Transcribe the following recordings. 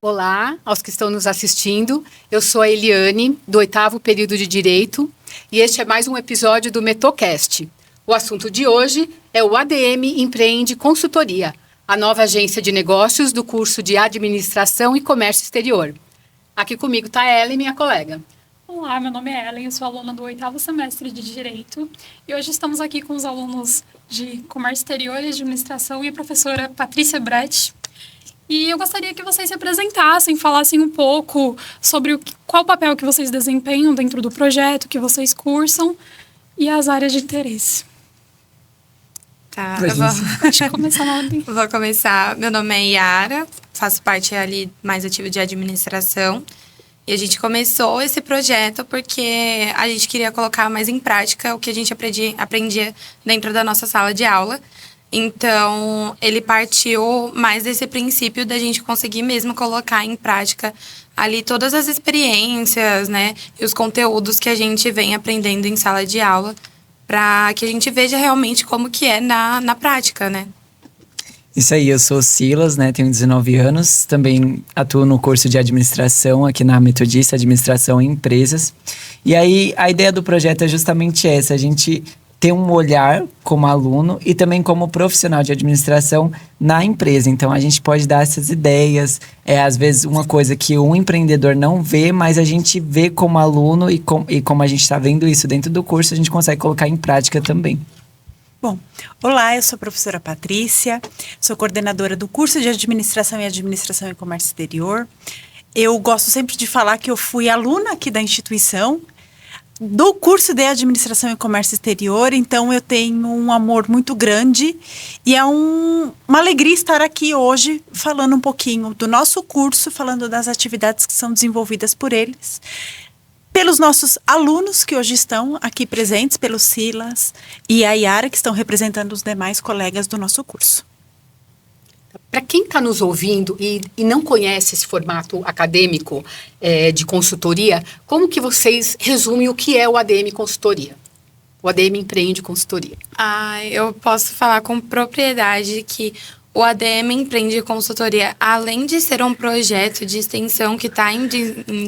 Olá aos que estão nos assistindo. Eu sou a Eliane, do 8º período de Direito, e este é mais um episódio do Metocast. O assunto de hoje é o ADM Empreende Consultoria, a nova agência de negócios do curso de Administração e Comércio Exterior. Aqui comigo está a Ellen, minha colega. Olá, meu nome é Ellen, eu sou aluna do 8º semestre de Direito e hoje estamos aqui com os alunos de Comércio Exterior e Administração e a professora Patrícia Brett. E eu gostaria que vocês se apresentassem, falassem um pouco sobre qual papel que vocês desempenham dentro do projeto que vocês cursam e as áreas de interesse. Tá, Pode começar na ordem. Vou começar. Meu nome é Yara, faço parte ali mais ativa de administração. E a gente começou esse projeto porque a gente queria colocar mais em prática o que a gente aprendia dentro da nossa sala de aula. Então, ele partiu mais desse princípio da gente conseguir mesmo colocar em prática ali todas as experiências, né? E os conteúdos que a gente vem aprendendo em sala de aula, para que a gente veja realmente como que é na prática, né? Isso aí, eu sou o Silas, né? Tenho 19 anos, também atuo no curso de administração aqui na Metodista, Administração em Empresas. E aí, a ideia do projeto é justamente essa, a gente ter um olhar como aluno e também como profissional de administração na empresa. Então, a gente pode dar essas ideias, às vezes uma coisa que um empreendedor não vê, mas a gente vê como aluno e como a gente está vendo isso dentro do curso, a gente consegue colocar em prática também. Bom, olá, eu sou a professora Patrícia, sou coordenadora do curso de Administração e Comércio Exterior. Eu gosto sempre de falar que eu fui aluna aqui da instituição, do curso de Administração e Comércio Exterior, então eu tenho um amor muito grande e é uma alegria estar aqui hoje falando um pouquinho do nosso curso, falando das atividades que são desenvolvidas por eles, pelos nossos alunos que hoje estão aqui presentes, pelo Silas e a Yara, que estão representando os demais colegas do nosso curso. Para quem está nos ouvindo e não conhece esse formato acadêmico de consultoria, como que vocês resumem o que é o ADM Consultoria? O ADM Empreende Consultoria. Eu posso falar com propriedade que o ADM Empreende Consultoria, além de ser um projeto de extensão que está em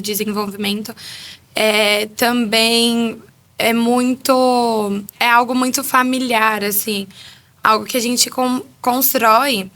desenvolvimento, também é algo muito familiar, assim, algo que a gente constrói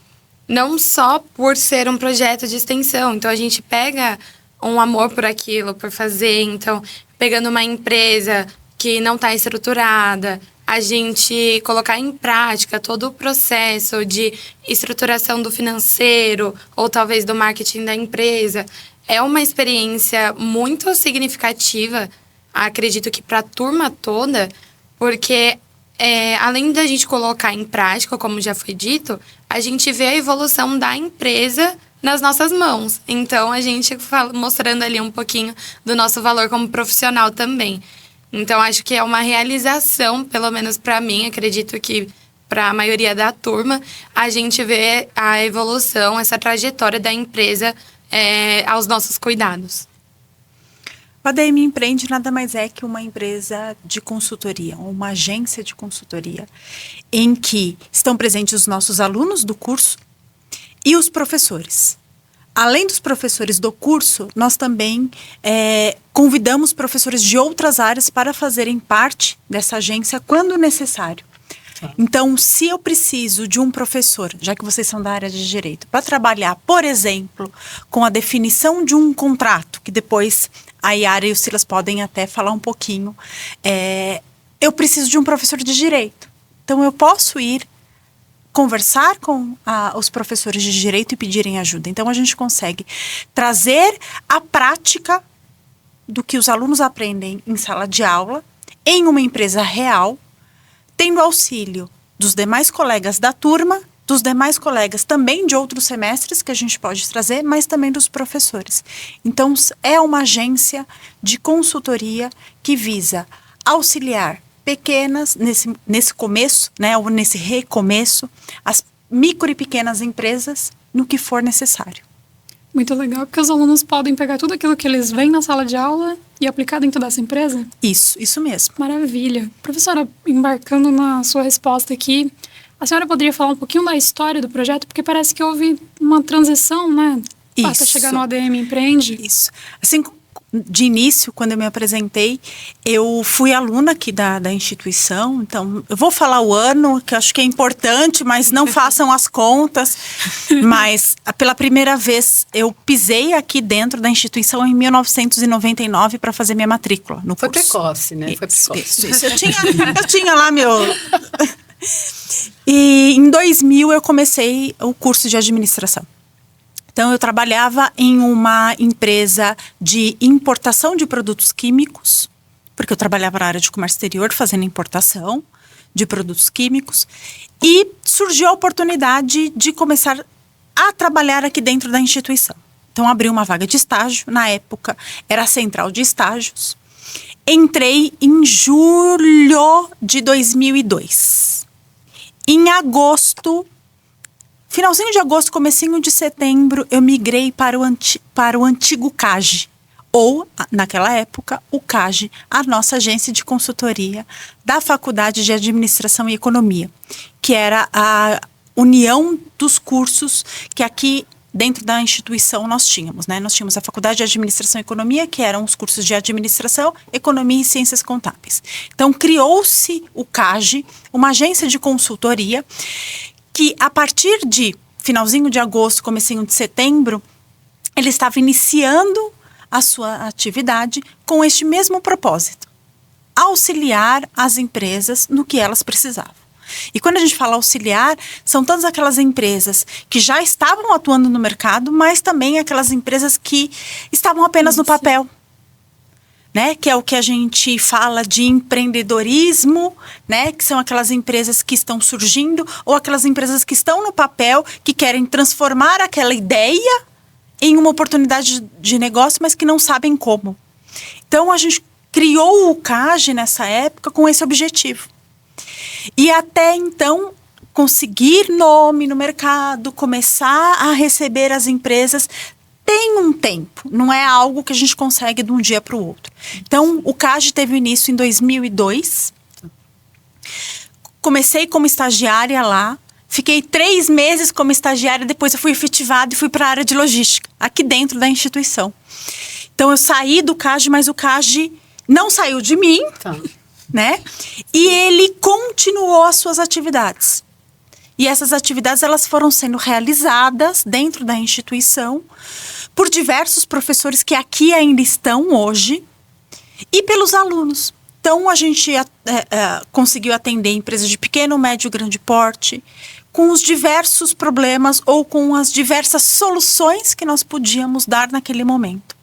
não só por ser um projeto de extensão. Então, a gente pega um amor por aquilo, por fazer. Então, pegando uma empresa que não está estruturada, a gente colocar em prática todo o processo de estruturação do financeiro ou talvez do marketing da empresa. É uma experiência muito significativa, acredito que para a turma toda, porque além da gente colocar em prática, como já foi dito, a gente vê a evolução da empresa nas nossas mãos. Então, a gente mostrando ali um pouquinho do nosso valor como profissional também. Então, acho que é uma realização, pelo menos para mim, acredito que para a maioria da turma, a gente vê a evolução, essa trajetória da empresa aos nossos cuidados. O ADM Empreende nada mais é que uma empresa de consultoria, uma agência de consultoria, em que estão presentes os nossos alunos do curso e os professores. Além dos professores do curso, nós também convidamos professores de outras áreas para fazerem parte dessa agência quando necessário. Então, se eu preciso de um professor, já que vocês são da área de direito, para trabalhar, por exemplo, com a definição de um contrato, que depois a Yara e o Silas podem até falar um pouquinho, eu preciso de um professor de direito. Então, eu posso ir conversar com os professores de direito e pedirem ajuda. Então, a gente consegue trazer a prática do que os alunos aprendem em sala de aula, em uma empresa real, tendo auxílio dos demais colegas da turma, dos demais colegas também de outros semestres que a gente pode trazer, mas também dos professores. Então, é uma agência de consultoria que visa auxiliar pequenas, nesse começo, né, ou nesse recomeço, as micro e pequenas empresas no que for necessário. Muito legal, porque os alunos podem pegar tudo aquilo que eles veem na sala de aula e aplicar dentro dessa empresa? Isso mesmo. Maravilha. Professora, embarcando na sua resposta aqui, a senhora poderia falar um pouquinho da história do projeto? Porque parece que houve uma transição, né, Até chegar no ADM Empreende? Isso. Assim, de início, quando eu me apresentei, eu fui aluna aqui da instituição, então eu vou falar o ano, que eu acho que é importante, mas não façam as contas. Mas pela primeira vez eu pisei aqui dentro da instituição em 1999 para fazer minha matrícula no Foi curso. precoce, né? Foi precoce. Isso. Eu tinha lá meu... E em 2000 eu comecei o curso de administração. Então, eu trabalhava em uma empresa de importação de produtos químicos, porque eu trabalhava na área de comércio exterior, fazendo importação de produtos químicos, e surgiu a oportunidade de começar a trabalhar aqui dentro da instituição. Então, abri uma vaga de estágio, na época era a central de estágios. Entrei em julho de 2002. Em agosto, finalzinho de agosto, comecinho de setembro, eu migrei para o antigo CAGE, ou, naquela época, o CAGE, a nossa agência de consultoria da Faculdade de Administração e Economia, que era a união dos cursos que aqui dentro da instituição nós tínhamos, né? Nós tínhamos a Faculdade de Administração e Economia, que eram os cursos de Administração, Economia e Ciências Contábeis. Então, criou-se o CAGE, uma agência de consultoria, que a partir de finalzinho de agosto, comecinho de setembro, ele estava iniciando a sua atividade com este mesmo propósito: auxiliar as empresas no que elas precisavam. E quando a gente fala auxiliar, são todas aquelas empresas que já estavam atuando no mercado, mas também aquelas empresas que estavam apenas no papel. Né, que é o que a gente fala de empreendedorismo, né, que são aquelas empresas que estão surgindo ou aquelas empresas que estão no papel, que querem transformar aquela ideia em uma oportunidade de negócio, mas que não sabem como. Então, a gente criou o CAGE nessa época com esse objetivo. E até então, conseguir nome no mercado, começar a receber as empresas, tem um tempo, não é algo que a gente consegue de um dia para o outro. Então, o CAGE teve início em 2002. Comecei como estagiária lá. Fiquei 3 meses como estagiária, depois eu fui efetivada e fui para a área de logística, aqui dentro da instituição. Então, eu saí do CAGE, mas o CAGE não saiu de mim, né? E ele continuou as suas atividades. E essas atividades, elas foram sendo realizadas dentro da instituição por diversos professores que aqui ainda estão hoje e pelos alunos. Então, a gente conseguiu atender empresas de pequeno, médio e grande porte com os diversos problemas ou com as diversas soluções que nós podíamos dar naquele momento.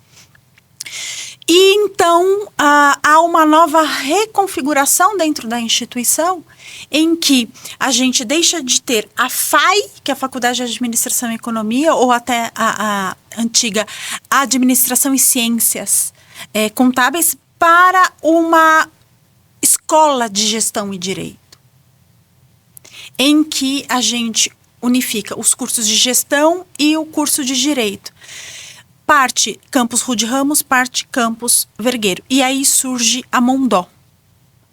E então, há uma nova reconfiguração dentro da instituição em que a gente deixa de ter a FAI, que é a Faculdade de Administração e Economia, ou até a antiga Administração e Ciências Contábeis, para uma escola de gestão e direito, em que a gente unifica os cursos de gestão e o curso de direito. Parte Campus Rude Ramos, parte Campus Vergueiro. E aí surge a Mondó.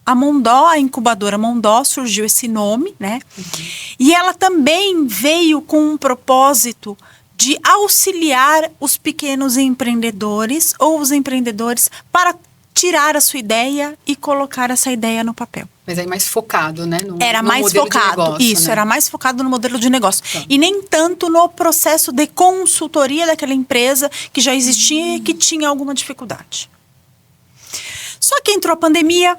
A Mondó, a incubadora Mondó, surgiu esse nome, né? E ela também veio com um propósito de auxiliar os pequenos empreendedores ou os empreendedores para tirar a sua ideia e colocar essa ideia no papel. Mas aí mais focado, né? Era no mais modelo focado, de negócio, isso, né? era mais focado no modelo de negócio. Tá. E nem tanto no processo de consultoria daquela empresa que já existia e que tinha alguma dificuldade. Só que entrou a pandemia,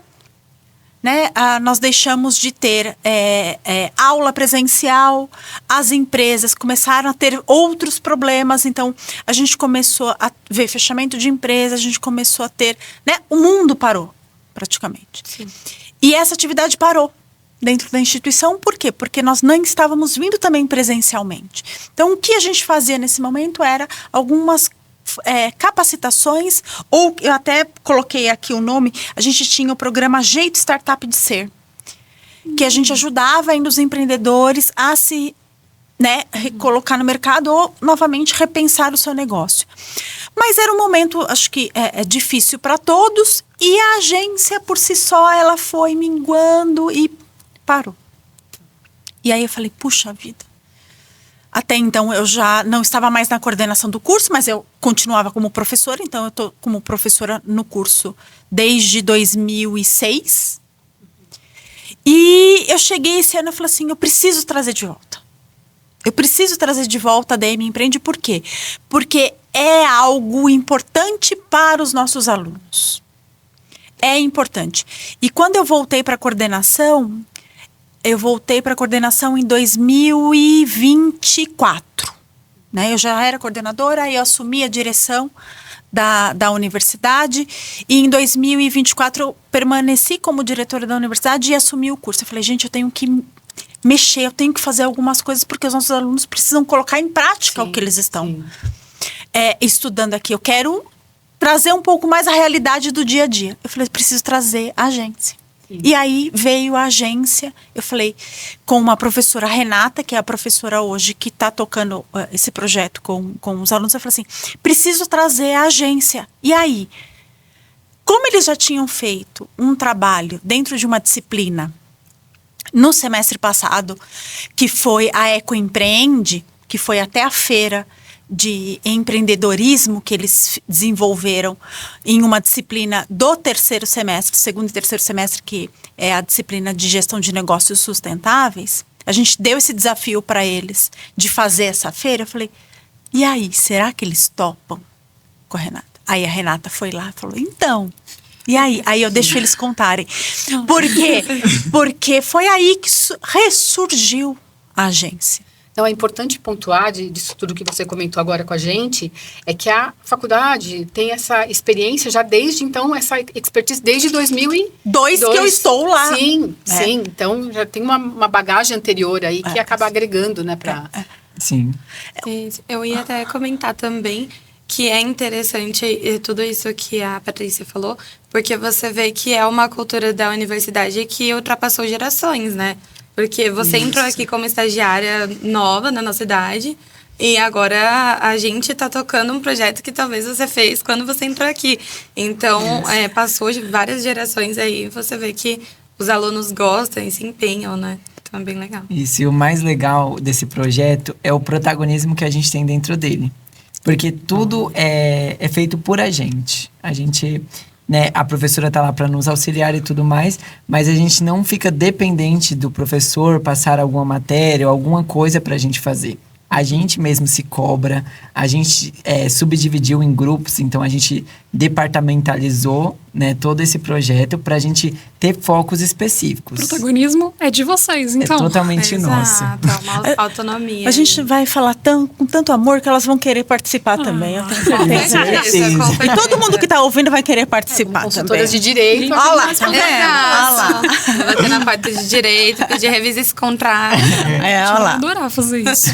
né? Nós deixamos de ter aula presencial, as empresas começaram a ter outros problemas, então a gente começou a ver fechamento de empresa, a gente começou a ter, né? O mundo parou, praticamente. Sim. E essa atividade parou dentro da instituição, por quê? Porque nós não estávamos vindo também presencialmente. Então, o que a gente fazia nesse momento era algumas capacitações, ou eu até coloquei aqui o nome, a gente tinha o programa Jeito Startup de Ser, que a gente ajudava ainda os empreendedores a se recolocar no mercado ou, novamente, repensar o seu negócio. Mas era um momento, acho que difícil para todos, e a agência, por si só, ela foi minguando e parou. E aí eu falei, puxa vida, Até então eu já não estava mais na coordenação do curso, mas eu continuava como professora. Então eu estou como professora no curso desde 2006. E eu cheguei esse ano e falei assim, eu preciso trazer de volta. Eu preciso trazer de volta a ADM Empreende, por quê? Porque é algo importante para os nossos alunos. É importante. E quando eu voltei para a coordenação, eu voltei para a coordenação em 2024. Né? Eu já era coordenadora, aí eu assumi a direção da universidade. E em 2024 eu permaneci como diretora da universidade e assumi o curso. Eu falei, gente, eu tenho que mexer, eu tenho que fazer algumas coisas porque os nossos alunos precisam colocar em prática o que eles estão estudando aqui. Eu quero trazer um pouco mais a realidade do dia a dia. Eu falei, preciso trazer a agência. Sim. E aí veio a agência, eu falei, com uma professora, Renata, que é a professora hoje que está tocando esse projeto com os alunos, eu falei assim, preciso trazer a agência. E aí, como eles já tinham feito um trabalho dentro de uma disciplina no semestre passado, que foi a Eco Empreende, que foi até a feira de empreendedorismo que eles desenvolveram em uma disciplina do terceiro semestre, segundo e terceiro semestre, que é a disciplina de gestão de negócios sustentáveis, a gente deu esse desafio para eles de fazer essa feira. Eu falei, e aí, será que eles topam com a Renata? Aí a Renata foi lá e falou, então... E aí? Aí eu deixo eles contarem. Por quê? Porque foi aí que ressurgiu a agência. Então, é importante pontuar disso tudo que você comentou agora com a gente, é que a faculdade tem essa experiência já desde, então, essa expertise desde 2002. Que eu estou lá. Sim, sim. Então, já tem uma bagagem anterior aí que acaba agregando, né, para... Sim. Eu ia até comentar também que é interessante tudo isso que a Patrícia falou, porque você vê que é uma cultura da universidade que ultrapassou gerações, né? Porque você entrou aqui como estagiária nova na nossa idade e agora a gente está tocando um projeto que talvez você fez quando você entrou aqui. Então, passou de várias gerações aí, você vê que os alunos gostam e se empenham, né? Então, é bem legal. Isso, e o mais legal desse projeto é o protagonismo que a gente tem dentro dele. Porque tudo é feito por a gente. A gente, né, a professora está lá para nos auxiliar e tudo mais, mas a gente não fica dependente do professor passar alguma matéria ou alguma coisa para a gente fazer. A gente mesmo se cobra, a gente subdividiu em grupos, então a gente departamentalizou, né, todo esse projeto para a gente ter focos específicos. O protagonismo é de vocês, então. É totalmente nosso. Uma autonomia. A gente vai falar com tanto amor que elas vão querer participar também. Eu tenho certeza. E todo mundo que está ouvindo vai querer participar também. Consultoras de direito. Olha lá, tá vendo? Olha lá. Eu vou ter na parte de direito, pedir revisa esse contrato. Olha Eu vou lá. adorar fazer isso.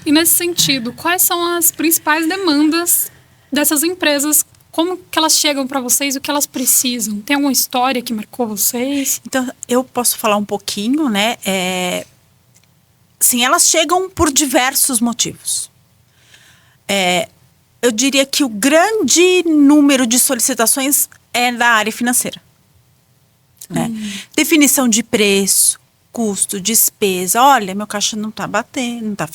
E nesse sentido, quais são as principais demandas dessas empresas? Como que elas chegam para vocês? O que elas precisam? Tem alguma história que marcou vocês? Então, eu posso falar um pouquinho, né? Sim, elas chegam por diversos motivos. Eu diria que o grande número de solicitações é da área financeira. Né? Definição de preço, custo, despesa. Olha, meu caixa não está batendo, não está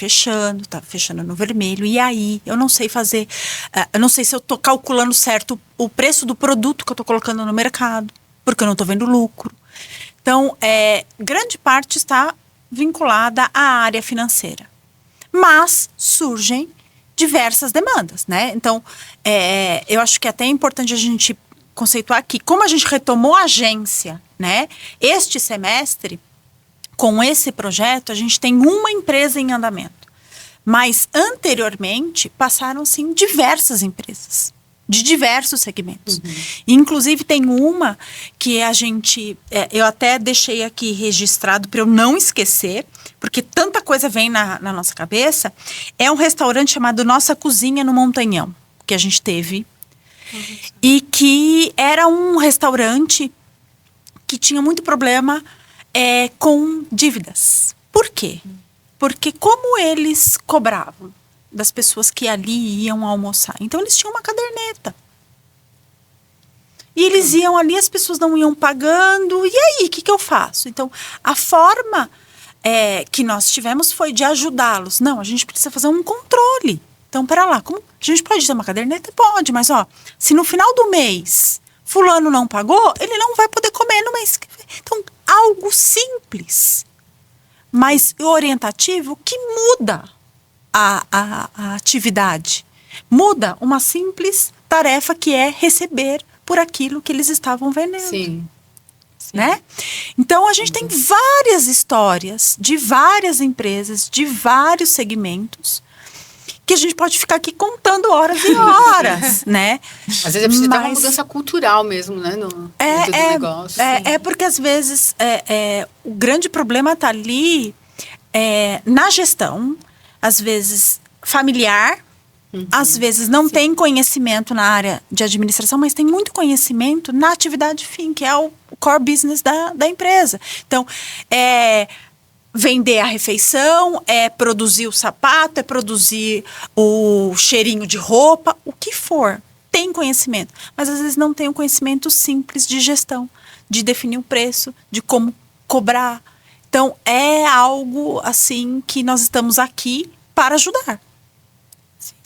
fechando no vermelho. E aí, eu não sei fazer, eu não sei se eu estou calculando certo o preço do produto que eu estou colocando no mercado, porque eu não estou vendo lucro. Então, grande parte está vinculada à área financeira. Mas surgem diversas demandas, né? Então, eu acho que é até importante a gente conceituar aqui, como a gente retomou a agência, né? Este semestre, com esse projeto, a gente tem uma empresa em andamento. Mas, anteriormente, passaram, sim, diversas empresas, de diversos segmentos. Inclusive, tem uma que a gente... eu até deixei aqui registrado para eu não esquecer, porque tanta coisa vem na nossa cabeça. É um restaurante chamado Nossa Cozinha no Montanhão, que a gente teve. E que era um restaurante que tinha muito problema com dívidas. Por quê? Porque como eles cobravam das pessoas que ali iam almoçar? Então, eles tinham uma caderneta. E eles iam ali, as pessoas não iam pagando. E aí, o que eu faço? Então, a forma que nós tivemos foi de ajudá-los. Não, a gente precisa fazer um controle. Então, pera lá, como a gente pode ter uma caderneta? Pode, mas se no final do mês fulano não pagou, ele não vai poder comer no mês que vem. Então, algo simples, mas orientativo, que muda a atividade. Muda uma simples tarefa que é receber por aquilo que eles estavam vendendo. Sim. Né? Então, a gente tem várias histórias de várias empresas, de vários segmentos, que a gente pode ficar aqui contando horas e horas, né? Às vezes é preciso ter uma mudança cultural mesmo, né? Dentro do negócio. Porque às vezes o grande problema está ali na gestão, às vezes familiar, às vezes não tem conhecimento na área de administração, mas tem muito conhecimento na atividade fim, que é o core business da empresa. Então, vender a refeição, produzir o sapato, produzir o cheirinho de roupa, o que for. Tem conhecimento, mas às vezes não tem o conhecimento simples de gestão, de definir o preço, de como cobrar. Então, é algo assim que nós estamos aqui para ajudar.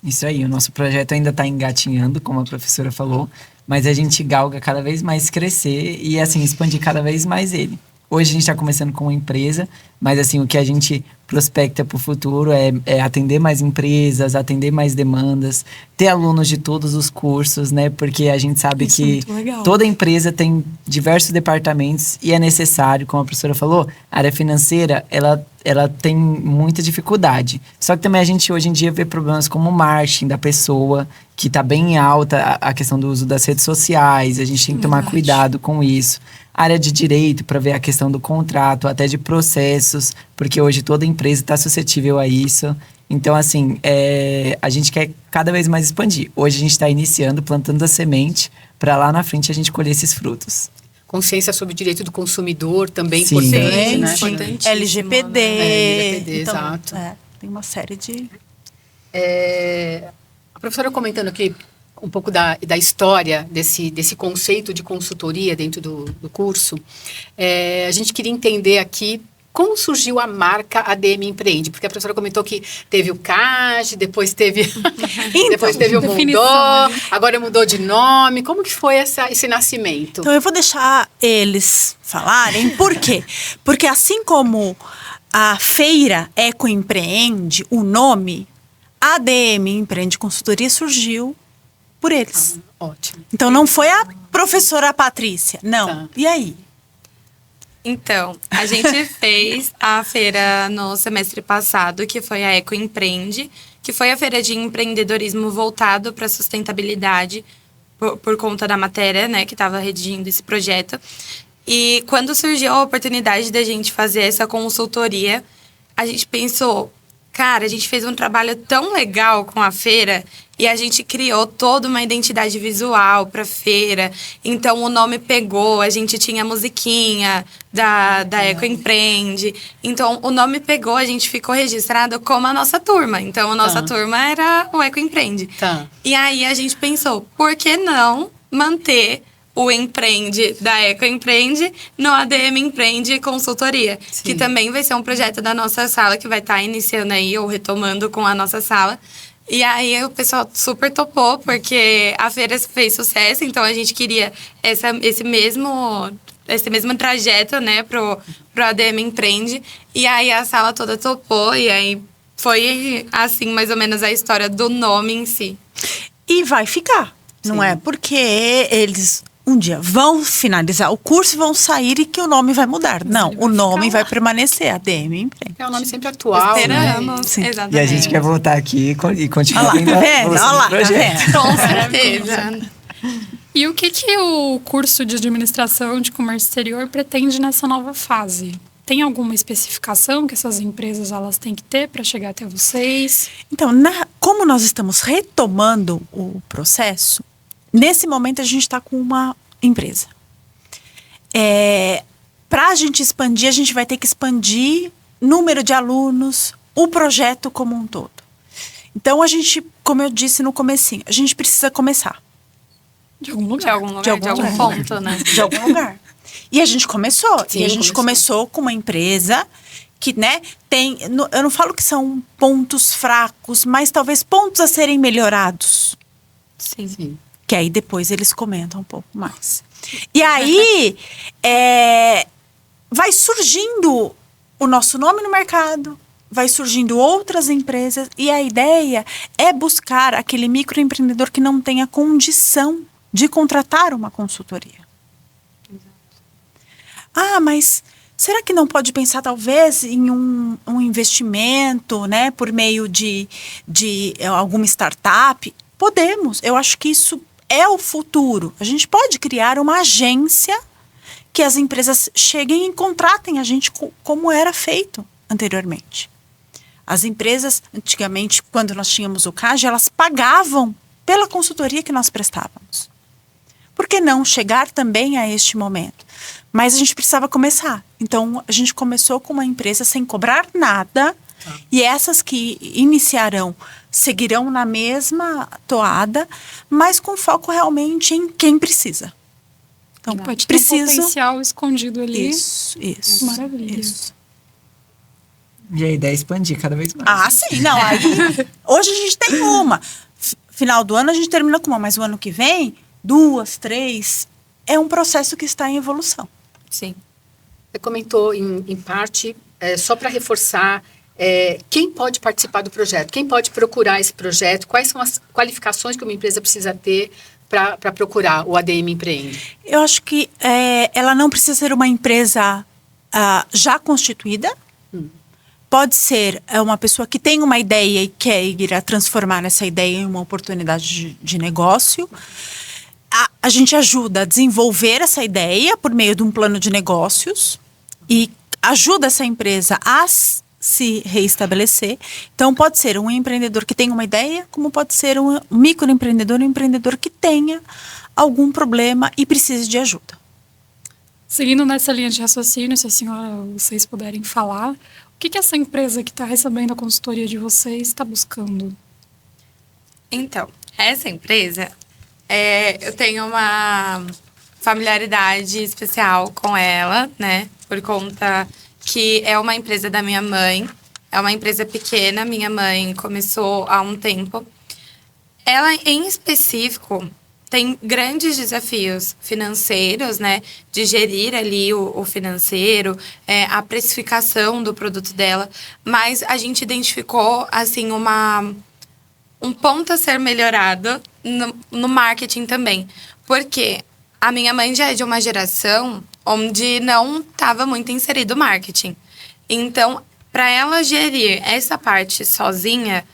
Isso aí, o nosso projeto ainda está engatinhando, como a professora falou, mas a gente galga cada vez mais crescer e, assim, expandir cada vez mais ele. Hoje a gente está começando com uma empresa, mas assim, o que a gente prospecta para o futuro é atender mais empresas, atender mais demandas, ter alunos de todos os cursos, né? Porque a gente sabe que toda empresa tem diversos departamentos e é necessário, como a professora falou, a área financeira, ela tem muita dificuldade. Só que também a gente hoje em dia vê problemas como o marketing da pessoa, que está bem alta a questão do uso das redes sociais, a gente tem que tomar cuidado com isso. Área de direito, para ver a questão do contrato, até de processos, porque hoje toda empresa está suscetível a isso. Então, assim, a gente quer cada vez mais expandir. Hoje a gente está iniciando, plantando a semente, para lá na frente a gente colher esses frutos. Consciência sobre o direito do consumidor também Sim. importante, né? Importantíssimo, LGPD. LGPD, Então, exato. Tem uma série de... A professora comentando aqui um pouco da história desse conceito de consultoria dentro do curso, a gente queria entender aqui como surgiu a marca ADM Empreende, porque a professora comentou que teve o CAD, depois teve depois teve o Mudou, agora mudou de nome. Como que foi esse nascimento? Então, eu vou deixar eles falarem. Por quê? Porque assim como a feira Eco Empreende, o nome ADM Empreende Consultoria surgiu por eles. Ótimo. Então, não foi a professora Patrícia, não. Tá. E aí? Então, a gente fez a feira no semestre passado, que foi a Eco Empreende, que foi a feira de empreendedorismo voltado para a sustentabilidade, por conta da matéria, né, que estava redigindo esse projeto. E quando surgiu a oportunidade da gente fazer essa consultoria, a gente pensou, cara, a gente fez um trabalho tão legal com a feira e a gente criou toda uma identidade visual para a feira. Então, o nome pegou, a gente tinha a musiquinha da Eco Empreende. Então, o nome pegou, a gente ficou registrado como a nossa turma. Então, a nossa turma era o Eco Empreende. Tá. E aí, a gente pensou, por que não manter o Empreende da Eco Empreende no ADM Empreende Consultoria, que também vai ser um projeto da nossa sala, que vai estar iniciando aí, ou retomando com a nossa sala. E aí o pessoal super topou, porque a feira fez sucesso, então a gente queria esse mesmo trajeto, né, pro ADM Empreende. E aí a sala toda topou, e aí foi assim, mais ou menos, a história do nome em si. E vai ficar, não é? Porque eles um dia vão finalizar o curso e vão sair e que o nome vai mudar. Não, o nome vai permanecer, ADM Empreende. É um nome sempre atual, Esperamos, né? exatamente. E a gente quer voltar aqui e continuar Olha lá, tá vendo? Olha lá, tá vendo? Com certeza. E o que o curso de administração de comércio exterior pretende nessa nova fase? Tem alguma especificação que essas empresas elas têm que ter para chegar até vocês? Então, como nós estamos retomando o processo, nesse momento a gente está com uma empresa. Para a gente expandir, a gente vai ter que expandir número de alunos, o projeto como um todo. Então, a gente, como eu disse no comecinho, a gente precisa começar. De algum lugar. De algum ponto, né? De algum lugar. E a gente começou. Sim, e a gente começou com uma empresa que, né, eu não falo que são pontos fracos, mas talvez pontos a serem melhorados. Sim. Que aí depois eles comentam um pouco mais. E aí, vai surgindo o nosso nome no mercado, vai surgindo outras empresas, e a ideia é buscar aquele microempreendedor que não tenha condição de contratar uma consultoria. Ah, mas será que não pode pensar talvez em um investimento, né, por meio de alguma startup? Podemos, eu acho que isso é o futuro. A gente pode criar uma agência que as empresas cheguem e contratem a gente como era feito anteriormente. As empresas, antigamente, quando nós tínhamos o CAGE, elas pagavam pela consultoria que nós prestávamos. Por que não chegar também a este momento? Mas a gente precisava começar. Então, a gente começou com uma empresa sem cobrar nada. E essas que iniciarão seguirão na mesma toada, mas com foco realmente em quem precisa. Então, pode ter um potencial escondido ali. Isso. Maravilha. Isso. E a ideia é expandir cada vez mais. Ah, sim. Não, aí, hoje a gente tem uma. Final do ano a gente termina com uma, mas o ano que vem, 2, 3. É um processo que está em evolução. Sim. Você comentou em parte, só para reforçar, quem pode participar do projeto? Quem pode procurar esse projeto? Quais são as qualificações que uma empresa precisa ter para procurar o ADM Empreende? Eu acho que ela não precisa ser uma empresa já constituída. Pode ser uma pessoa que tem uma ideia e quer ir a transformar essa ideia em uma oportunidade de negócio. A gente ajuda a desenvolver essa ideia por meio de um plano de negócios e ajuda essa empresa a se reestabelecer. Então, pode ser um empreendedor que tem uma ideia, como pode ser um microempreendedor, um empreendedor que tenha algum problema e precise de ajuda. Seguindo nessa linha de raciocínio, se a senhora, vocês puderem falar, o que essa empresa que está recebendo a consultoria de vocês está buscando? Então, essa empresa, eu tenho uma familiaridade especial com ela, né? Por conta que é uma empresa da minha mãe. É uma empresa pequena, minha mãe começou há um tempo. Ela, em específico, tem grandes desafios financeiros, né? De gerir ali o financeiro, a precificação do produto dela. Mas a gente identificou, assim, um ponto a ser melhorado no marketing também. Porque a minha mãe já é de uma geração onde não estava muito inserido o marketing. Então, para ela gerir essa parte sozinha,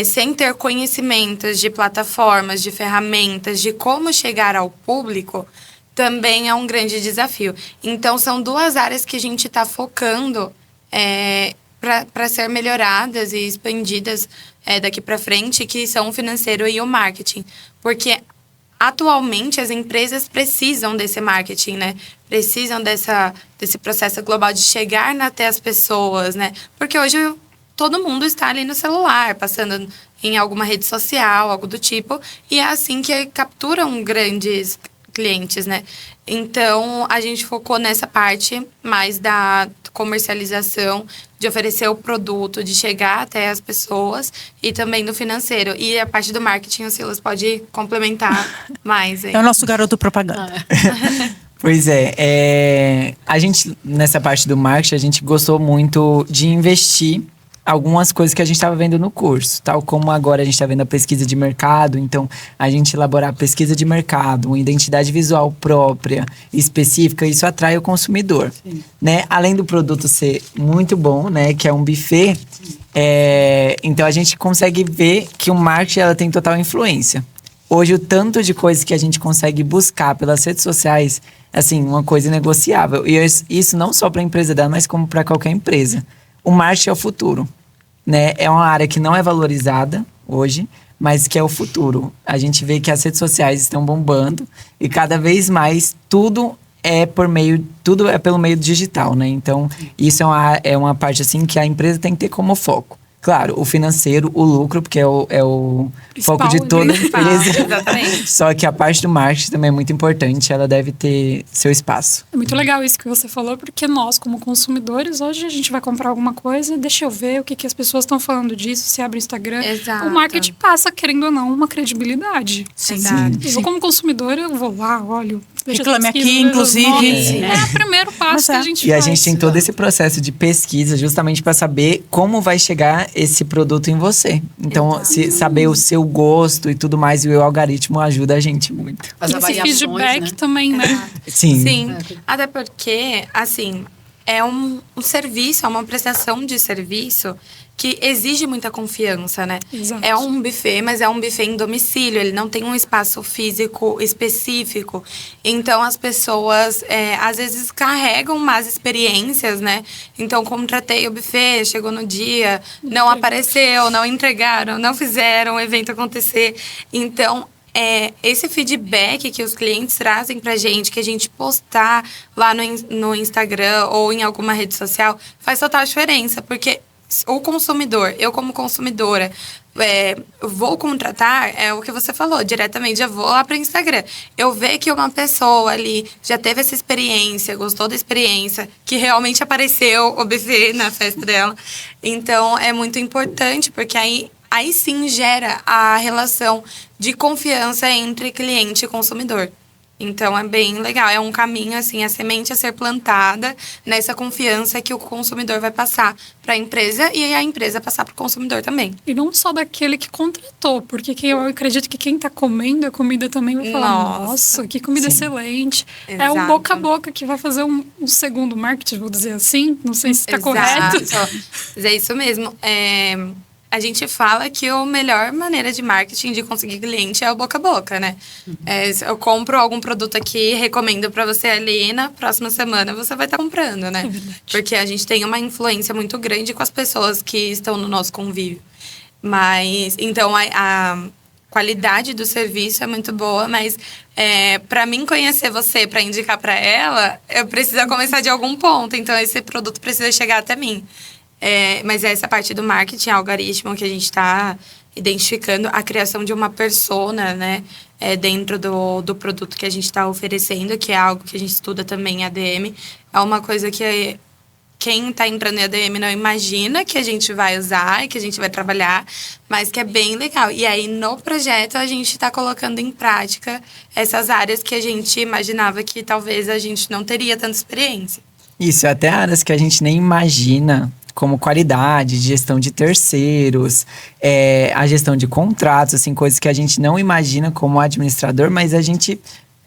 sem ter conhecimentos de plataformas, de ferramentas, de como chegar ao público, também é um grande desafio. Então, são duas áreas que a gente está focando para ser melhoradas e expandidas daqui para frente, que são o financeiro e o marketing. Porque atualmente as empresas precisam desse marketing, né? Precisam desse processo global de chegar até as pessoas, né? Porque hoje todo mundo está ali no celular, passando em alguma rede social, algo do tipo, e é assim que capturam grandes clientes, né? Então, a gente focou nessa parte mais da comercialização, de oferecer o produto, de chegar até as pessoas e também no financeiro. E a parte do marketing, o Silas pode complementar mais. Aí. É o nosso garoto propaganda. Pois a gente, nessa parte do marketing, a gente gostou muito de investir algumas coisas que a gente estava vendo no curso, tal como agora a gente está vendo a pesquisa de mercado. Então, a gente elaborar a pesquisa de mercado, uma identidade visual própria, específica, isso atrai o consumidor, né? Além do produto ser muito bom, né, que é um buffet, então a gente consegue ver que o marketing ela tem total influência. Hoje, o tanto de coisas que a gente consegue buscar pelas redes sociais, assim, uma coisa inegociável. E isso não só para a empresa dela, mas como para qualquer empresa. O marketing é o futuro, né? É uma área que não é valorizada hoje, mas que é o futuro. A gente vê que as redes sociais estão bombando e cada vez mais tudo é pelo meio digital, né? Então, isso é uma parte assim que a empresa tem que ter como foco. Claro, o financeiro, o lucro, porque é o foco de toda a empresa. Exatamente. Só que a parte do marketing também é muito importante, ela deve ter seu espaço. É muito legal isso que você falou, porque nós, como consumidores, hoje a gente vai comprar alguma coisa, deixa eu ver o que as pessoas estão falando disso, se abre o Instagram. Exato. O marketing passa, querendo ou não, uma credibilidade. Sim. Eu, como consumidor, eu vou lá, olho, vejo as Reclame aqui, pesquisas, vejo os inclusive. nomes. Sim. É o primeiro passo que a gente E a faz. gente tem todo esse processo de pesquisa justamente para saber como vai chegar esse produto em você. Então, se saber o seu gosto e tudo mais, e o algoritmo ajuda a gente muito. As E esse avaliações, feedback né? também, né? Sim. Sim, até porque, assim, é um serviço, é uma prestação de serviço que exige muita confiança, né? Exato. É um buffet, mas é um buffet em domicílio, ele não tem um espaço físico específico. Então, as pessoas, às vezes, carregam más experiências, né? Então, contratei o buffet, chegou no dia, não apareceu, não entregaram, não fizeram o evento acontecer. Então, esse feedback que os clientes trazem pra gente, que a gente postar lá no Instagram ou em alguma rede social, faz total diferença, porque o consumidor, eu como consumidora, vou contratar, é o que você falou, diretamente, já vou lá para o Instagram. Eu ver que uma pessoa ali já teve essa experiência, gostou da experiência, que realmente apareceu o buffet na festa dela. Então, é muito importante, porque aí sim gera a relação de confiança entre cliente e consumidor. Então, é bem legal. É um caminho, assim, a semente a ser plantada nessa confiança que o consumidor vai passar para a empresa e a empresa passar para o consumidor também. E não só daquele que contratou, porque eu acredito que quem está comendo a comida também vai falar, nossa, que comida excelente. É o Exato. boca a boca que vai fazer um segundo marketing, vou dizer assim. Não sei se está correto. Mas é isso mesmo. A gente fala que a melhor maneira de marketing de conseguir cliente é o boca a boca, né? Se eu compro algum produto aqui, recomendo para você ali, na próxima semana você vai estar comprando, né? É verdade. Porque a gente tem uma influência muito grande com as pessoas que estão no nosso convívio. Mas, então, a qualidade do serviço é muito boa, mas para mim conhecer você, para indicar para ela, eu preciso começar de algum ponto. Então, esse produto precisa chegar até mim. Mas essa parte do marketing, algoritmo que a gente está identificando, a criação de uma persona, né, dentro do produto que a gente está oferecendo, que é algo que a gente estuda também em ADM, é uma coisa que quem está entrando em ADM não imagina que a gente vai usar e que a gente vai trabalhar, mas que é bem legal. E aí, no projeto, a gente está colocando em prática essas áreas que a gente imaginava que talvez a gente não teria tanta experiência. Isso, até áreas que a gente nem imagina, como qualidade, gestão de terceiros, a gestão de contratos, assim, coisas que a gente não imagina como administrador, mas a gente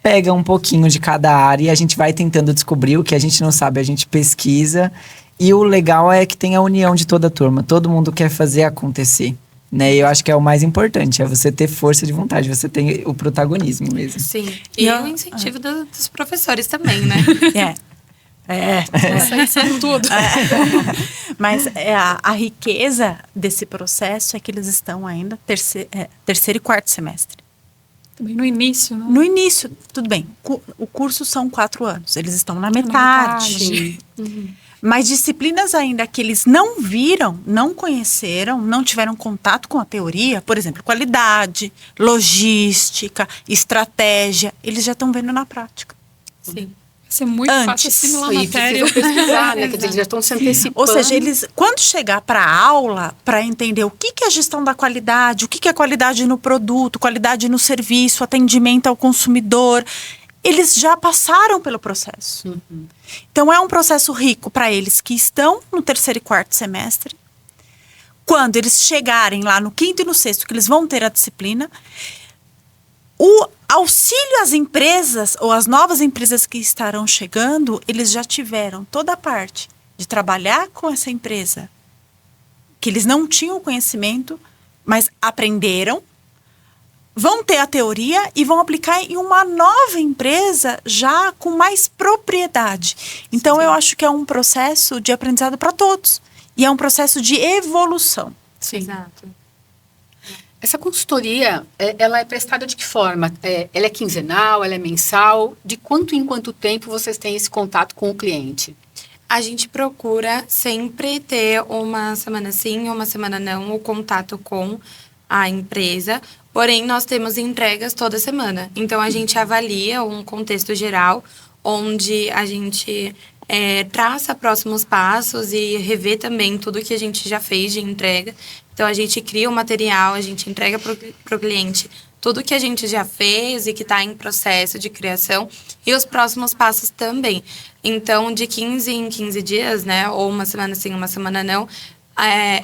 pega um pouquinho de cada área e a gente vai tentando descobrir o que a gente não sabe, a gente pesquisa. E o legal é que tem a união de toda a turma, todo mundo quer fazer acontecer. Né? E eu acho que é o mais importante, é você ter força de vontade, você tem o protagonismo mesmo. Sim, e o incentivo dos professores também, né? Isso é tudo. Mas a riqueza desse processo é que eles estão ainda terceiro e quarto semestre. Também no início, né? No início, tudo bem, o curso são 4 anos, eles estão na metade. Mas disciplinas ainda que eles não viram, não conheceram, não tiveram contato com a teoria, por exemplo, qualidade, logística, estratégia, eles já estão vendo na prática. Sim. Vai ser muito fácil assimilar a matéria. Pesquisar, né? Quer dizer, eles já estão se antecipando. Ou seja, eles, quando chegar para a aula, para entender o que é a gestão da qualidade, o que é qualidade no produto, qualidade no serviço, atendimento ao consumidor, eles já passaram pelo processo. Então, é um processo rico para eles que estão no terceiro e quarto semestre. Quando eles chegarem lá no quinto e no sexto, que eles vão ter a disciplina, o auxílio às empresas ou às novas empresas que estarão chegando, eles já tiveram toda a parte de trabalhar com essa empresa, que eles não tinham conhecimento, mas aprenderam, vão ter a teoria e vão aplicar em uma nova empresa já com mais propriedade. Então, eu acho que é um processo de aprendizado para todos. E é um processo de evolução. Sim. Exato. Essa consultoria, ela é prestada de que forma? Ela é quinzenal, ela é mensal? De quanto em quanto tempo vocês têm esse contato com o cliente? A gente procura sempre ter uma semana sim, uma semana não, o contato com a empresa. Porém, nós temos entregas toda semana. Então, a gente avalia um contexto geral, onde a gente traça próximos passos e revê também tudo que a gente já fez de entrega. Então, a gente cria o material, a gente entrega para o cliente tudo que a gente já fez e que está em processo de criação e os próximos passos também. Então, de 15 em 15 dias, né, ou uma semana sim, uma semana não,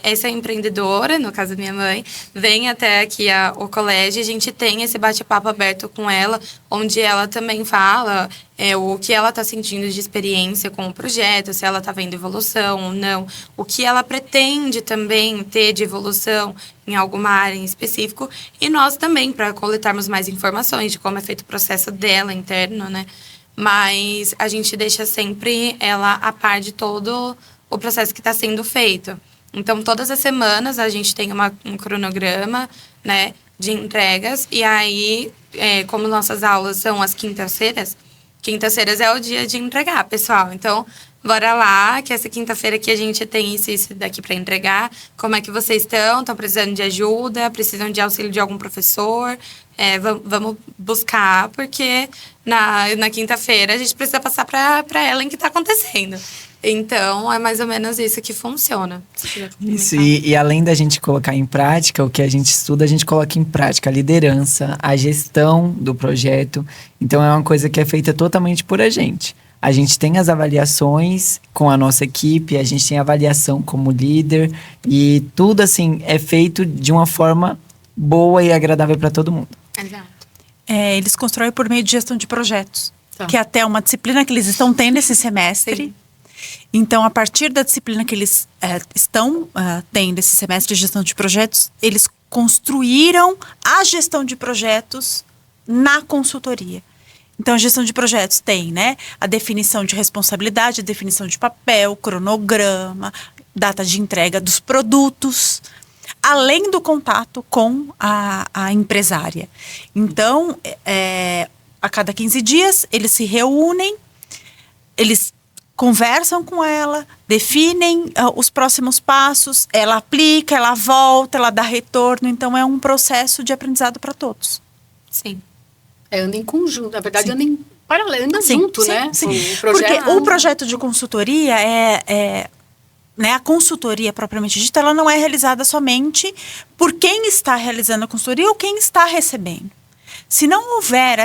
essa empreendedora, no caso da minha mãe, vem até aqui o colégio e a gente tem esse bate-papo aberto com ela, onde ela também fala o que ela está sentindo de experiência com o projeto, se ela está vendo evolução ou não, o que ela pretende também ter de evolução em alguma área em específico, e nós também, para coletarmos mais informações de como é feito o processo dela interno, né? Mas a gente deixa sempre ela a par de todo o processo que está sendo feito. Então, todas as semanas a gente tem um cronograma, né, de entregas. E aí, como nossas aulas são às quintas-feiras é o dia de entregar, pessoal. Então, bora lá, que essa quinta-feira aqui a gente tem isso daqui para entregar. Como é que vocês estão? Estão precisando de ajuda? Precisam de auxílio de algum professor? Vamos buscar, porque na quinta-feira a gente precisa passar para ela em que está acontecendo. Então, é mais ou menos isso que funciona. Isso, e além da gente colocar em prática o que a gente estuda, a gente coloca em prática a liderança, a gestão do projeto. Então, é uma coisa que é feita totalmente por a gente. A gente tem as avaliações com a nossa equipe, a gente tem a avaliação como líder e tudo, assim, é feito de uma forma boa e agradável para todo mundo. Exato. Eles constroem por meio de gestão de projetos, Tá. que é até uma disciplina que eles estão tendo esse semestre. Sim. Então, a partir da disciplina que eles estão tendo esse semestre de gestão de projetos, eles construíram a gestão de projetos na consultoria. Então, a gestão de projetos tem, né, a definição de responsabilidade, a definição de papel, cronograma, data de entrega dos produtos, além do contato com a empresária. Então, a cada 15 dias, eles se reúnem, eles conversam com ela, definem os próximos passos, ela aplica, ela volta, ela dá retorno. Então, é um processo de aprendizado para todos. Sim. Anda em conjunto, na verdade, Sim. anda em paralelo, anda Sim, junto, sim, né? sim. O projeto. Porque o projeto de consultoria né, a consultoria propriamente dita, ela não é realizada somente por quem está realizando a consultoria ou quem está recebendo. Se não houver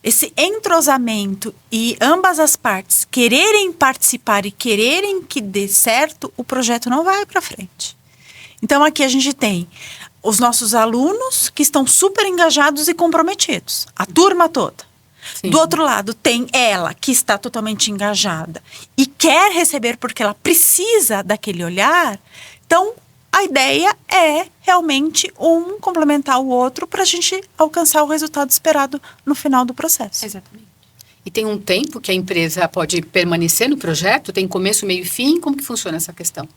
esse entrosamento e ambas as partes quererem participar e quererem que dê certo, o projeto não vai para frente. Então, aqui a gente tem os nossos alunos que estão super engajados e comprometidos, a turma toda. Sim. Do outro lado, tem ela, que está totalmente engajada e quer receber porque ela precisa daquele olhar. Então, a ideia é realmente um complementar o outro para a gente alcançar o resultado esperado no final do processo. Exatamente. E tem um tempo que a empresa pode permanecer no projeto? Tem começo, meio e fim? Como que funciona essa questão?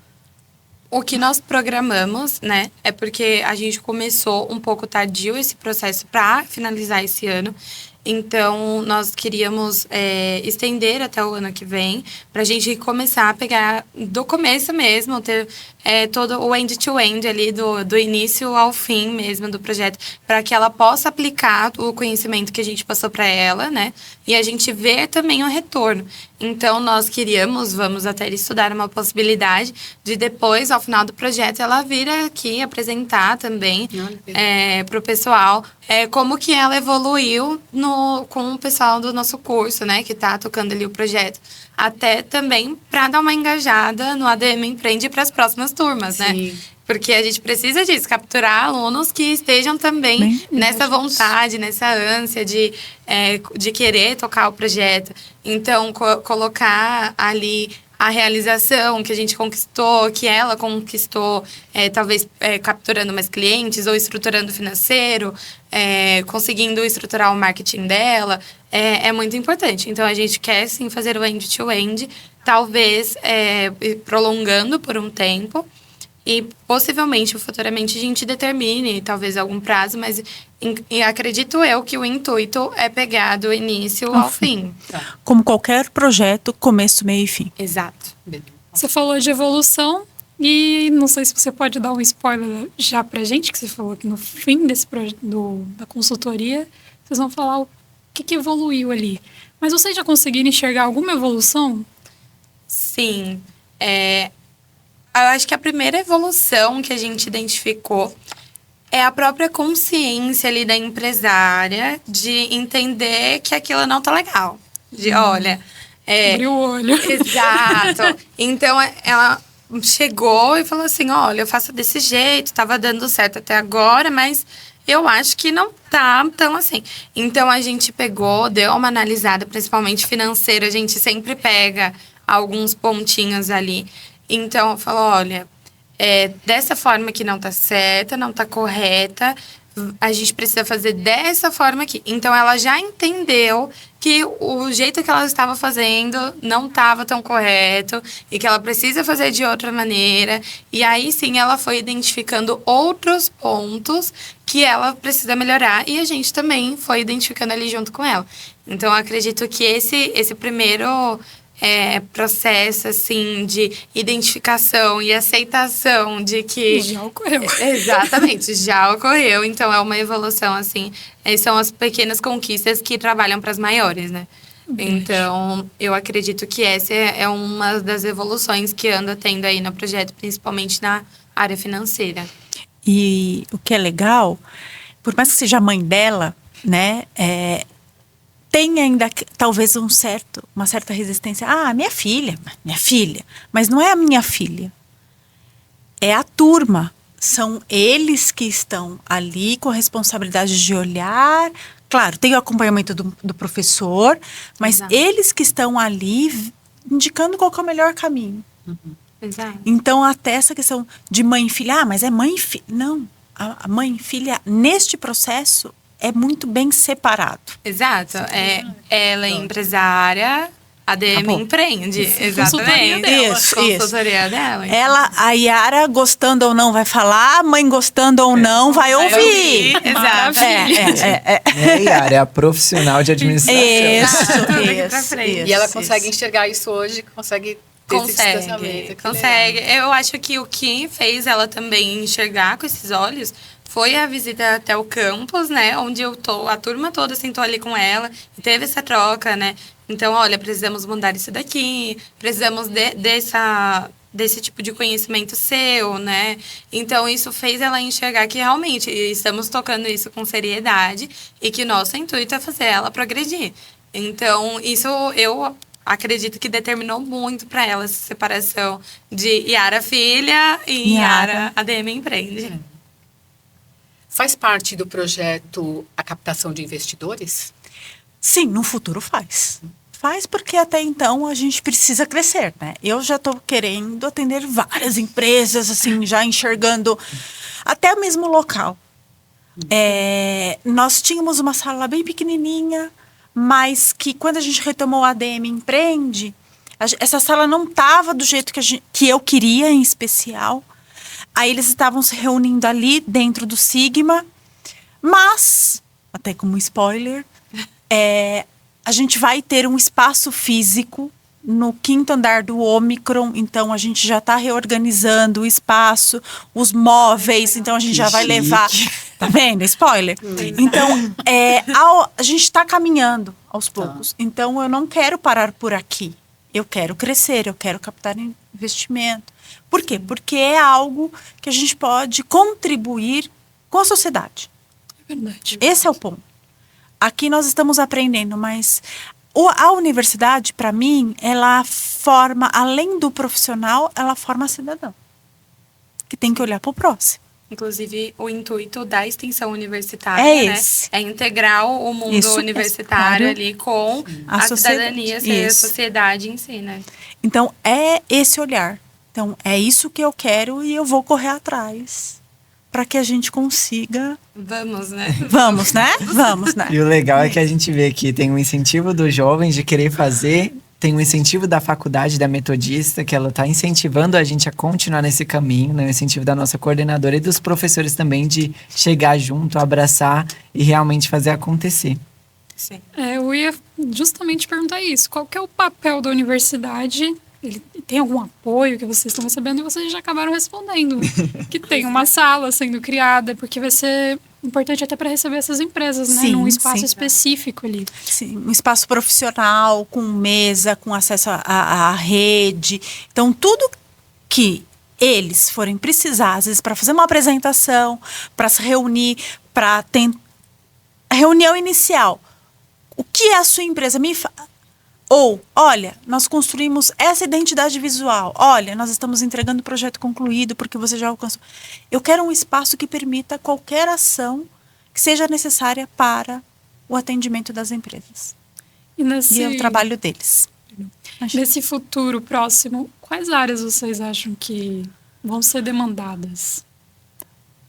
O que nós programamos, né, é porque a gente começou um pouco tardio esse processo para finalizar esse ano. Então, nós queríamos estender até o ano que vem, para a gente começar a pegar do começo mesmo, ter todo o end-to-end ali, do início ao fim mesmo do projeto, para que ela possa aplicar o conhecimento que a gente passou para ela, né? E a gente ver também o retorno. Então, nós vamos até estudar uma possibilidade de depois, ao final do projeto, ela vir aqui apresentar também para o pessoal como que ela evoluiu com o pessoal do nosso curso, né? Que está tocando ali o projeto. Até também para dar uma engajada no ADM Empreende para as próximas turmas, Sim. né? Porque a gente precisa disso, capturar alunos que estejam também nessa vontade, nessa ânsia de querer tocar o projeto. Então, colocar ali a realização que a gente conquistou, que ela conquistou, talvez capturando mais clientes ou estruturando o financeiro, conseguindo estruturar o marketing dela, é muito importante. Então, a gente quer, sim, fazer o end-to-end, talvez prolongando por um tempo, E possivelmente, futuramente, a gente determine talvez algum prazo, mas e acredito eu que o intuito é pegar do início ao fim. Como qualquer projeto, começo, meio e fim. Exato. Você falou de evolução e não sei se você pode dar um spoiler já pra gente, que você falou que no fim desse da consultoria, vocês vão falar o que evoluiu ali. Mas vocês já conseguiram enxergar alguma evolução? Sim. Eu acho que a primeira evolução que a gente identificou é a própria consciência ali da empresária de entender que aquilo não tá legal. De, olha... Abriu o olho. Exato. Então, ela chegou e falou assim, olha, eu faço desse jeito, tava dando certo até agora, mas eu acho que não tá tão assim. Então, a gente pegou, deu uma analisada, principalmente financeira, a gente sempre pega alguns pontinhos ali. Então, eu falo, olha, dessa forma que não tá certa, não tá correta, a gente precisa fazer dessa forma aqui. Então, ela já entendeu que o jeito que ela estava fazendo não estava tão correto e que ela precisa fazer de outra maneira. E aí, sim, ela foi identificando outros pontos que ela precisa melhorar e a gente também foi identificando ali junto com ela. Então, eu acredito que esse primeiro... processo, assim, de identificação e aceitação de que... Já ocorreu. Exatamente, já ocorreu. Então, é uma evolução, assim, são as pequenas conquistas que trabalham para as maiores, né? Então, eu acredito que essa é uma das evoluções que anda tendo aí no projeto, principalmente na área financeira. E o que é legal, por mais que seja a mãe dela, né, tem ainda talvez uma certa resistência. Ah, minha filha. Mas não é a minha filha. É a turma. São eles que estão ali com a responsabilidade de olhar. Claro, tem o acompanhamento do professor, mas Exato. eles que estão ali indicando qual que é o melhor caminho. Exato. Então, até essa questão de mãe e filha. Ah, mas é mãe e filha. Não. A mãe e filha, neste processo, é muito bem separado. Exato. Ela é empresária, a DM Acabou. empreende. Consultoria Exatamente. dela. Isso. Consultoria dela. Ela, a Yara, gostando ou não, vai falar. A mãe, gostando ou não, vai ouvir. Exato. Yara é a profissional de administração. Tudo aqui pra frente. E ela consegue enxergar isso hoje, consegue ter esse distanciamento. Que Consegue. legal. Eu acho que o que fez ela também enxergar com esses olhos foi a visita até o campus, né? Onde a turma toda sentou ali com ela e teve essa troca, né? Então, olha, precisamos mudar isso daqui, precisamos desse tipo de conhecimento seu, né? Então, isso fez ela enxergar que realmente estamos tocando isso com seriedade e que nosso intuito é fazer ela progredir. Então, isso eu acredito que determinou muito para ela essa separação de Yara filha e Yara ADM empreende. Faz parte do projeto a captação de investidores? Sim, no futuro faz. Faz porque até então a gente precisa crescer, né? Eu já estou querendo atender várias empresas, assim, já enxergando até o mesmo local. Nós tínhamos uma sala bem pequenininha, mas que quando a gente retomou a ADM Empreende, essa sala não estava do jeito que eu queria, em especial. Aí eles estavam se reunindo ali dentro do Sigma, mas, até como spoiler, a gente vai ter um espaço físico no 5º andar do Omicron, então a gente já está reorganizando o espaço, os móveis, então a gente já vai levar... Tá vendo? Spoiler. Então, a gente está caminhando aos poucos. Então, eu não quero parar por aqui. Eu quero crescer, eu quero captar investimento. Por quê? Porque é algo que a gente pode contribuir com a sociedade. É verdade. Esse é o ponto. Aqui nós estamos aprendendo, mas a universidade, para mim, ela forma, além do profissional, ela forma cidadão. Que tem que olhar para o próximo. Inclusive, o intuito da extensão universitária, É né? esse. É integrar o mundo Isso, universitário claro. ali com A a sociedade. cidadania, a Isso. sociedade em si, né? Então, é esse olhar. Então, é isso que eu quero e eu vou correr atrás para que a gente consiga... Vamos, né? Vamos, né? Vamos, né? E o legal é que a gente vê que tem um incentivo dos jovens de querer fazer tem um incentivo da faculdade, da Metodista, que ela está incentivando a gente a continuar nesse caminho, né? O incentivo da nossa coordenadora e dos professores também de chegar junto, abraçar e realmente fazer acontecer. Sim. Eu ia justamente perguntar isso. Qual que é o papel da universidade? Ele tem algum apoio que vocês estão recebendo? E vocês já acabaram respondendo. Que tem uma sala sendo criada, porque vai ser importante até para receber essas empresas, né? Sim, Num espaço sim. específico ali. Sim, um espaço profissional, com mesa, com acesso à rede. Então, tudo que eles forem precisar, às vezes, para fazer uma apresentação, para se reunir, para ter reunião inicial. O que é a sua empresa? Ou, olha, nós construímos essa identidade visual. Olha, nós estamos entregando o projeto concluído porque você já alcançou. Eu quero um espaço que permita qualquer ação que seja necessária para o atendimento das empresas. E é o trabalho deles. Nesse futuro próximo, quais áreas vocês acham que vão ser demandadas?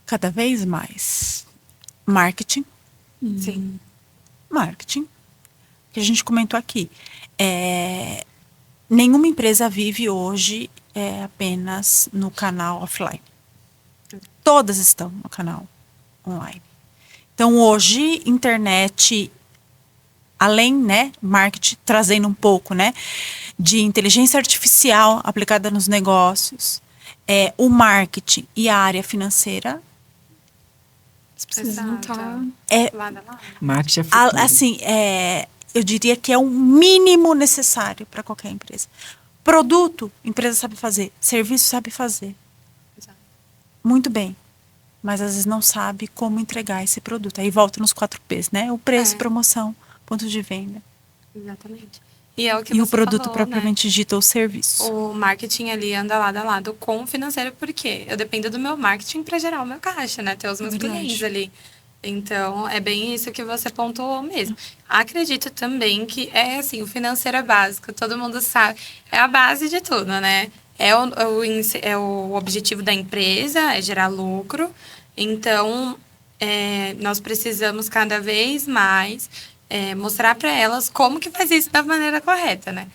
Cada vez mais. Marketing. Sim. Marketing. Que a gente comentou aqui. Nenhuma empresa vive hoje apenas no canal offline. Todas estão no canal online. Então, hoje, internet, além, né, marketing, trazendo um pouco, né, de inteligência artificial aplicada nos negócios, o marketing e a área financeira. Precisam estar... Lado a lado. Marketing é futuro. Assim, eu diria que é o mínimo necessário para qualquer empresa. Produto, empresa sabe fazer. Serviço, sabe fazer. Exato. Muito bem. Mas às vezes não sabe como entregar esse produto. Aí volta nos 4Ps, né? O preço, promoção, ponto de venda. Exatamente. E é o que E você o produto falou, propriamente dito, o serviço. O marketing ali anda lado a lado com o financeiro, porque eu dependo do meu marketing para gerar o meu caixa, né? Ter os meus clientes ali. Então, é bem isso que você pontuou mesmo. Acredito também que assim, o financeiro é básico, todo mundo sabe. É a base de tudo, né? É o objetivo da empresa, é gerar lucro. Então, nós precisamos cada vez mais mostrar para elas como que faz isso da maneira correta, né?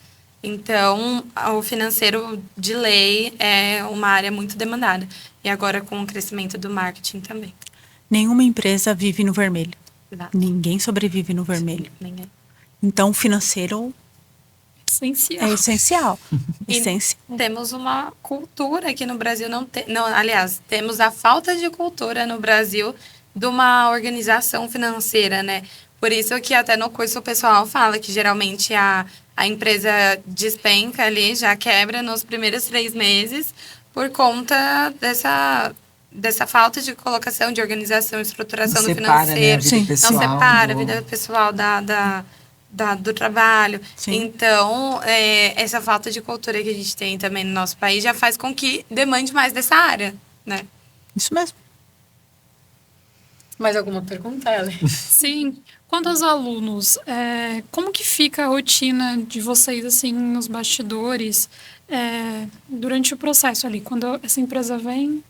Então, o financeiro de lei é uma área muito demandada. E agora com o crescimento do marketing também. Nenhuma empresa vive no vermelho. Exato. Ninguém sobrevive no vermelho. Ninguém. Então, o financeiro Essencial. é essencial. E Essencial. temos uma cultura aqui no Brasil, aliás, temos a falta de cultura no Brasil de uma organização financeira, né? Por isso que até no curso o pessoal fala que geralmente a empresa despenca ali, já quebra nos primeiros 3 meses por conta dessa falta de colocação, de organização, estruturação do financeiro. Né, a vida pessoal, não separa a vida pessoal do trabalho. Sim. Então, essa falta de cultura que a gente tem também no nosso país já faz com que demande mais dessa área, né? Isso mesmo. Mais alguma pergunta, Ellen? Sim. Quanto aos alunos, como que fica a rotina de vocês, assim, nos bastidores, durante o processo ali? Quando essa empresa vem,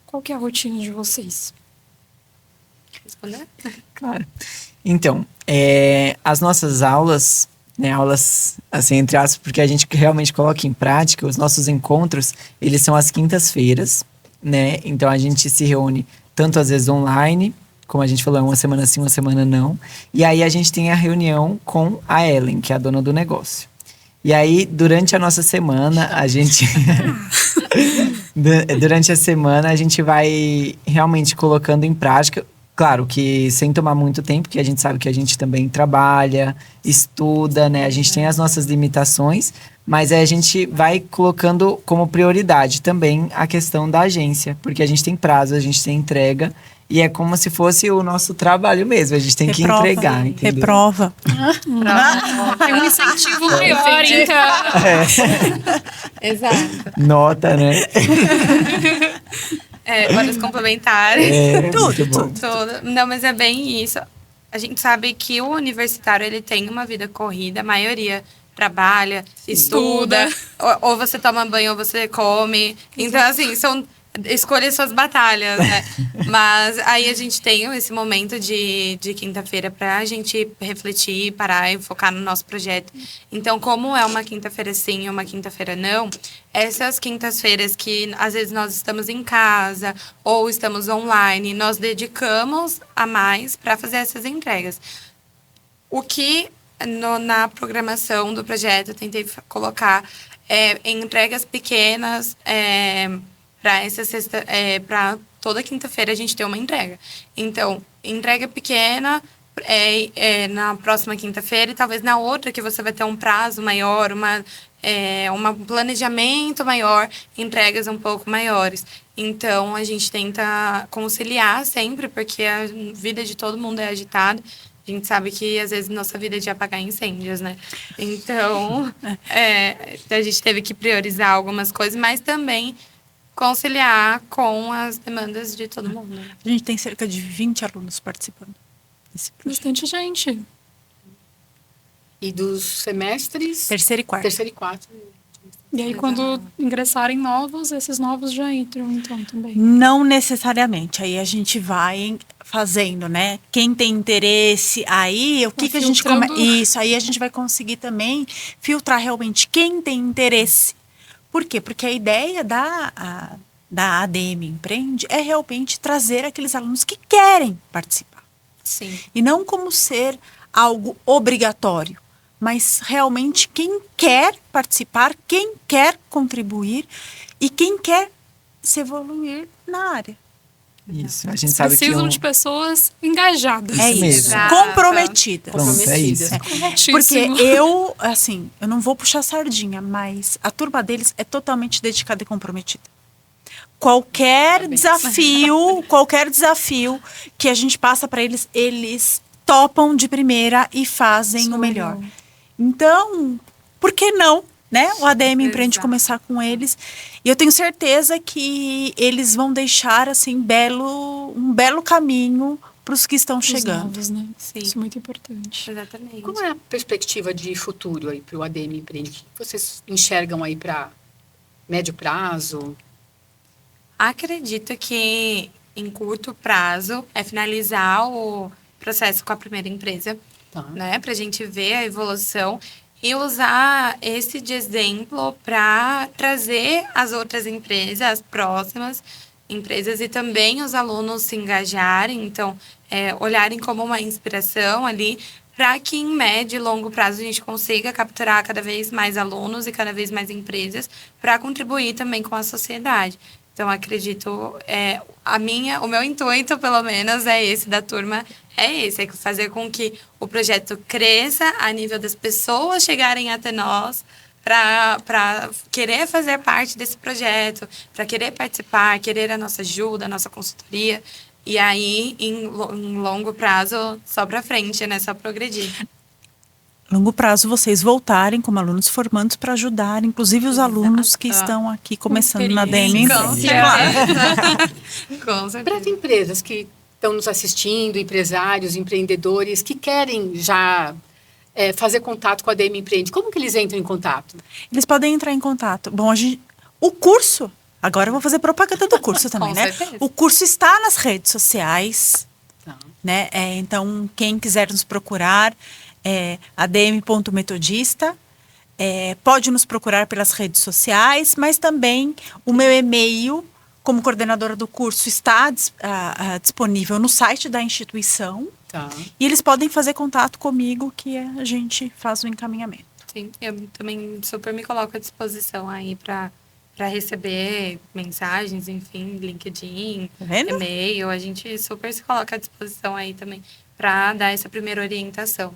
qual que é a rotina de vocês? Responder? Claro. Então, as nossas aulas, né, aulas, assim, entre aspas, porque a gente realmente coloca em prática, os nossos encontros, eles são às quintas-feiras, né? Então, a gente se reúne tanto às vezes online, como a gente falou, uma semana sim, uma semana não. E aí, a gente tem a reunião com a Ellen, que é a dona do negócio. E aí, durante a nossa semana, a gente... durante a semana, a gente vai realmente colocando em prática. Claro que sem tomar muito tempo, porque a gente sabe que a gente também trabalha, estuda, né? A gente tem as nossas limitações, mas a gente vai colocando como prioridade também a questão da agência. Porque a gente tem prazo, a gente tem entrega. E é como se fosse o nosso trabalho mesmo. A gente tem que entregar, entendeu? Reprova. Tem um incentivo maior, então. Exato. Nota, né? Horas complementares. Muito bom. Tudo. Não, mas é bem isso. A gente sabe que o universitário, ele tem uma vida corrida. A maioria trabalha, estuda. Ou você toma banho ou você come. Então, assim, Escolha suas batalhas, né? Mas aí a gente tem esse momento de quinta-feira pra gente refletir, parar e focar no nosso projeto. Então, como é uma quinta-feira sim e uma quinta-feira não, essas quintas-feiras que às vezes nós estamos em casa ou estamos online, nós dedicamos a mais para fazer essas entregas. O que na programação do projeto eu tentei colocar em entregas pequenas, para essa sexta, para toda quinta-feira a gente ter uma entrega. Então, entrega pequena na próxima quinta-feira e talvez na outra que você vai ter um prazo maior, um planejamento maior, entregas um pouco maiores. Então, a gente tenta conciliar sempre, porque a vida de todo mundo é agitada. A gente sabe que, às vezes, nossa vida é de apagar incêndios, né? Então, a gente teve que priorizar algumas coisas, mas também conciliar com as demandas de todo mundo. A gente tem cerca de 20 alunos participando desse projeto. Bastante gente. E dos semestres? Terceiro e quarto. Terceiro e quarto. E aí, quando ingressarem novos, esses novos já entram, então, também. Não necessariamente. Aí a gente vai fazendo, né? Quem tem interesse, aí o que a gente Isso, aí a gente vai conseguir também filtrar realmente quem tem interesse. Por quê? Porque a ideia da ADM Empreende é realmente trazer aqueles alunos que querem participar. Sim. E não como ser algo obrigatório, mas realmente quem quer participar, quem quer contribuir e quem quer se evoluir na área. Isso, a gente sabe que precisam de pessoas engajadas. É isso, mesmo. comprometidas. Pronto, é isso. Porque eu não vou puxar sardinha, mas a turma deles é totalmente dedicada e comprometida. Qualquer desafio que a gente passa para eles, eles topam de primeira e fazem o melhor. Então, por que não, né? O ADM Empreende começar com eles. E eu tenho certeza que eles vão deixar assim um belo caminho para os que estão chegando. Novos, né? Sim. Isso é muito importante. Exatamente. Como é a perspectiva de futuro aí para o ADM Empreende? O que vocês enxergam aí para médio prazo? Acredito que em curto prazo é finalizar o processo com a primeira empresa, né? Para a gente ver a evolução e usar esse de exemplo para trazer as outras empresas, as próximas empresas e também os alunos se engajarem, então olharem como uma inspiração ali para que em médio e longo prazo a gente consiga capturar cada vez mais alunos e cada vez mais empresas para contribuir também com a sociedade. Então, acredito, o meu intuito, pelo menos, é esse da turma, é fazer com que o projeto cresça a nível das pessoas chegarem até nós para querer fazer parte desse projeto, para querer participar, querer a nossa ajuda, a nossa consultoria. E aí, em longo prazo, só para frente, né? Só progredir. Longo prazo, vocês voltarem como alunos formandos para ajudar, inclusive os alunos que estão aqui começando na ADM. Com certeza. Para as empresas que estão nos assistindo, empresários, empreendedores, que querem já fazer contato com a ADM Empreende, como que eles entram em contato? Eles podem entrar em contato. Bom, o curso, agora eu vou fazer propaganda do curso também, né? Certeza. O curso está nas redes sociais, Tá. né? Então, quem quiser nos procurar, adm.metodista, pode nos procurar pelas redes sociais, mas também o meu e-mail, como coordenadora do curso, está disponível no site da instituição. Tá. E eles podem fazer contato comigo, que a gente faz o encaminhamento. Sim, eu também super me coloco à disposição aí para receber mensagens, enfim, LinkedIn, Tá vendo? e-mail. A gente super se coloca à disposição aí também para dar essa primeira orientação.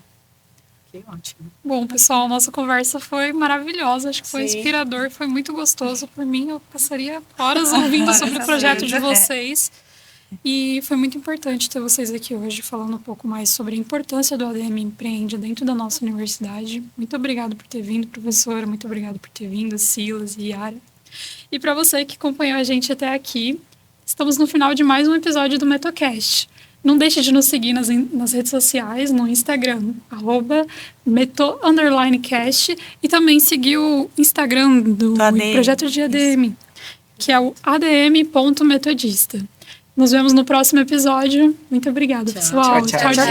Que ótimo. Bom, pessoal, nossa conversa foi maravilhosa. Acho que foi Sim. inspirador, foi muito gostoso. Por mim, eu passaria horas ouvindo sobre o projeto de vocês. E foi muito importante ter vocês aqui hoje falando um pouco mais sobre a importância do ADM Empreende dentro da nossa universidade. Muito obrigada por ter vindo, professora. Muito obrigada por ter vindo, Silas e Yara. E para você que acompanhou a gente até aqui, estamos no final de mais um episódio do MetoCast. Não deixe de nos seguir nas redes sociais, no Instagram, @meto_cast, e também seguir o Instagram do ADM. projeto de ADM. que é o adm.metodista. Nos vemos no próximo episódio. Muito obrigada, pessoal. Tchau, tchau.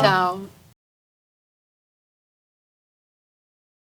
Tchau.